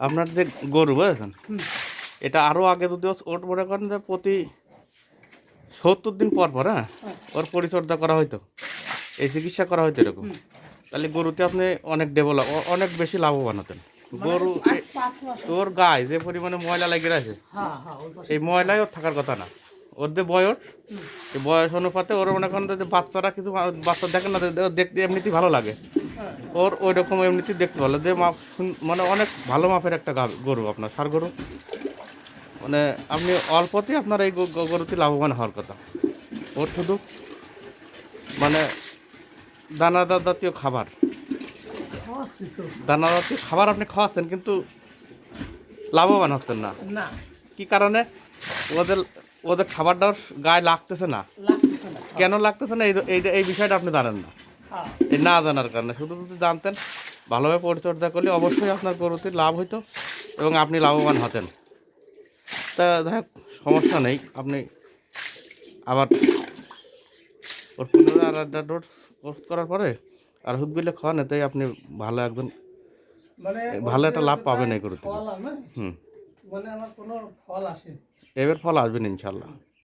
আপনার যে গরু বুঝেছেন, এটা আরও আগে যদি ওর মনে করেন যে প্রতি 70 দিন পর পর ওর পরিচর্যা করা হয়তো, এই চিকিৎসা করা হয়তো এরকম, তাহলে গরুতে আপনি অনেক ডেভেলপ অনেক বেশি লাভবান হতেন। গরু তোর গায়ে যে পরিমাণে ময়লা লেগে আছে, এই ময়লাই ওর থাকার কথা না। ওর যে বয়স, এই বয়স অনুপাতে ওর মনে করেন যে বাচ্চারা কিছু বাচ্চা দেখেন না, দেখতে এমনিতেই ভালো লাগে, ওর ওই রকম এমনিতেই দেখতে ভালো, যে মানে অনেক ভালো মাপের একটা গরু আপনার ষাঁড় গরু। মানে আপনি অল্পতেই আপনার এই গরুতে লাভবান হওয়ার কথা। ওর শুধু মানে দানাদার জাতীয় খাবার, দানা জাতীয় খাবার আপনি খাওয়াচ্ছেন, কিন্তু লাভবান হচ্ছেন না। কি কারণে? ওদের ওদের খাবারটা গায়ে লাগতেছে না। কেন লাগতেছে না এই বিষয়টা আপনি জানেন না। এই না জানার কারণে, শুধু যদি জানতেন, ভালোভাবে পরিচর্যা করলে অবশ্যই আপনার গরুতে লাভ হইতো এবং আপনি লাভবান হতেন। তা দেখ, সমস্যা নেই, আপনি আবার ওর পুনরায় আর একটা ডোজ কোর্স করার পরে আর হুদগুলো খাওয়ান, এতেই আপনি ভালো একজন ভালো একটা লাভ পাবেন এই গরু থেকে। মানে আমার কোনো ফল আসেনি। এবার ফল আসবেন ইনশাল্লাহ।